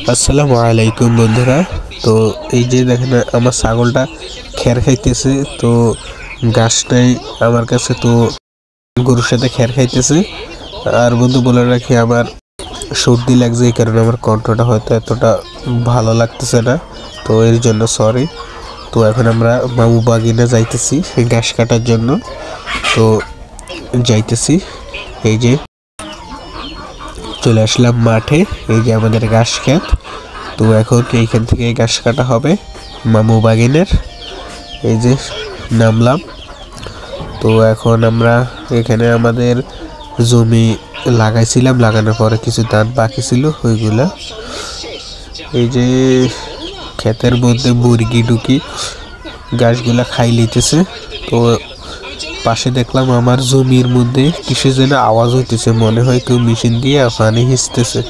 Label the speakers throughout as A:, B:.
A: আসসালামু আলাইকুম বন্ধুরা। তো এই যে দেখেন আমার ছাগলটা খের খাইতেছে, তো ঘাস নাই আমার কাছে, তো গরুর সাথে খের খাইতেছে। আর বন্ধু বলে রাখি, আমার সর্দি লাগছে, এই কারণে আমার কণ্ঠটা হয়তো এতটা ভালো লাগতেছে না, তো এর জন্য সরি। তো এখন আমরা মামু বাগিনে যাইতেছি ঘাস কাটার জন্য। তো যাইতেছি, এই যে চলে আসলাম মাঠে, এই যে আমাদের ঘাস ক্ষেত। তো এখন এইখান থেকে ঘাস কাটা হবে মামু বাগিনের। এই যে নামলাম। তো এখন আমরা এখানে আমাদের জমি লাগাইছিলাম, লাগানোর পরে কিছু ধান বাকি ছিল, ওইগুলা এই যে ক্ষেতের মধ্যে মুরগি ঢুকি ঘাসগুলা খাই লিতেছে। তো পাশে দেখলাম আমার জমির মধ্যে কিসে যেন আওয়াজ হইতেছে, মনে হয় কেউ মেশিন দিয়ে পানি হিঁচতেছে।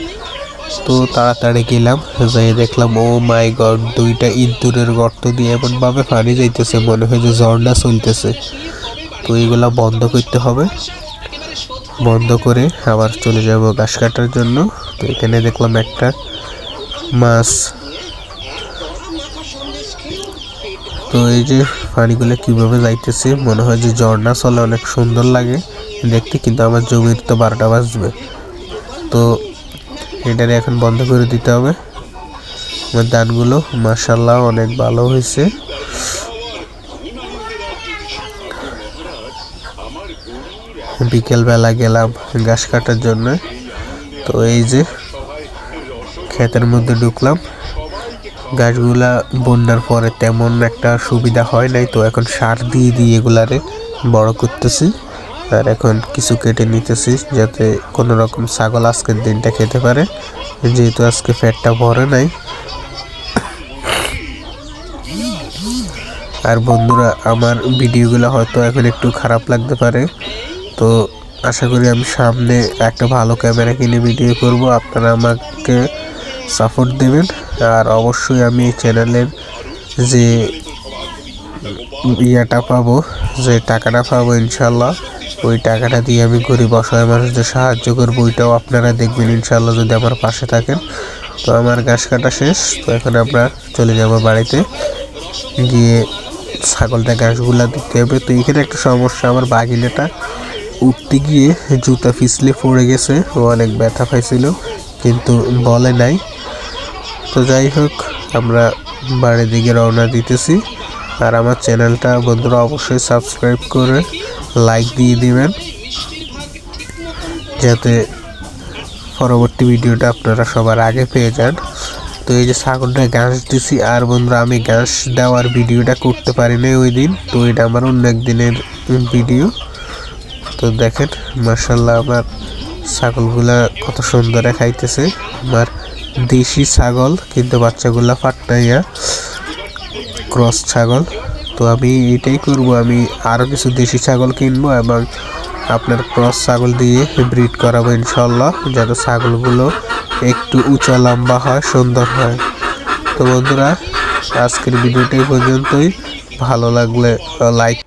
A: তো তাড়াতাড়ি গেলাম, যাই দেখলাম ও মাই গড, দুইটা ইঁদুরের গর্ত দিয়ে এমন ভাবে পানি যাইতেছে, মনে হয় যে ঝর্ণা চলতেছে। তো এইগুলা বন্ধ করতে হবে, বন্ধ করে আবার চলে যাব ঘাস কাটার জন্য। তো এখানে দেখলাম একটা মাছ। তো এই যে পানিগুলো কিভাবে যাইতেছে, মনে হয় যে ঝর্ণা চলে, অনেক সুন্দর লাগে দেখতে, কিন্তু আমার জমির তো 12টা বাজবে। তো এটারে এখন বন্ধ করে দিতে হবে। আমার ধানগুলো মাশাআল্লাহ অনেক ভালো হয়েছে। বিকেলবেলা গেলাম ঘাস কাটার জন্য। তো এই যে ক্ষেতের মধ্যে ঢুকলাম। গাছগুলা বন্যার পরে তেমন একটা সুবিধা হয় নাই, তো এখন সার দিয়ে দিয়ে এগুলারে বড় করতেছি। আর এখন কিছু কেটে নিতেছি, যাতে কোনো রকম ছাগল আজকের দিনটা খেতে পারে, যেহেতু আজকে পেটটা ভরে নাই। আর বন্ধুরা, আমার ভিডিওগুলো হয়তো এখন একটু খারাপ লাগতে পারে, তো আশা করি আমি সামনে একটা ভালো ক্যামেরা কিনে ভিডিও করব, আপনারা আমাকে সাপোর্ট দেবেন। আর অবশ্যই আমি এই চ্যানেলের যে ইয়াটা পাবো, যে টাকাটা পাবো ইনশাল্লাহ, ওই টাকাটা দিয়ে আমি গরিব অসহায় মানুষদের সাহায্য করবো, ওইটাও আপনারা দেখবেন ইনশাল্লাহ যদি আমার পাশে থাকেন। তো আমার ঘাস কাটা শেষ, তো এখন আমরা চলে যাব বাড়িতে, গিয়ে ছাগলটা ঘাসগুলা দিতে হবে। তো এখানে একটা সমস্যা, আমার বাগিনাটা উঠতে গিয়ে জুতা পিছলে পড়ে গেছে, ও অনেক ব্যথা পাইছিল, কিন্তু বলে নাই। তো যাই হোক, আমরা বাড়ির দিকে রওনা দিতেছি। আর আমার চ্যানেলটা বন্ধুরা অবশ্যই সাবস্ক্রাইব করে লাইক দিয়ে দিবেন, যাতে পরবর্তী ভিডিওটা আপনারা সবার আগে পেয়ে যান। তো এই যে ছাগলটা ঘাস দিছি, আর বন্ধুরা আমি ঘাস দেওয়ার ভিডিওটা করতে পারি না ওই দিন, তো এটা আমার অন্য একদিনের ভিডিও। তো দেখেন মাশাআল্লাহ আমার ছাগলগুলা কত সুন্দর খাইতেছে। আমার দেশি ছাগল, কিন্তু বাচ্চাগুলা পাটনাইয়া ক্রস ছাগল। তো আমি এটাই করব, আমি আরও কিছু দেশি ছাগল কিনবো এবং আপনার ক্রস ছাগল দিয়ে ব্রিড করাবো ইনশাল্লাহ, যাতে ছাগলগুলো একটু উঁচা লম্বা হয়, সুন্দর হয়। তো বন্ধুরা, আজকের ভিডিওটাই পর্যন্তই। ভালো লাগলে লাইক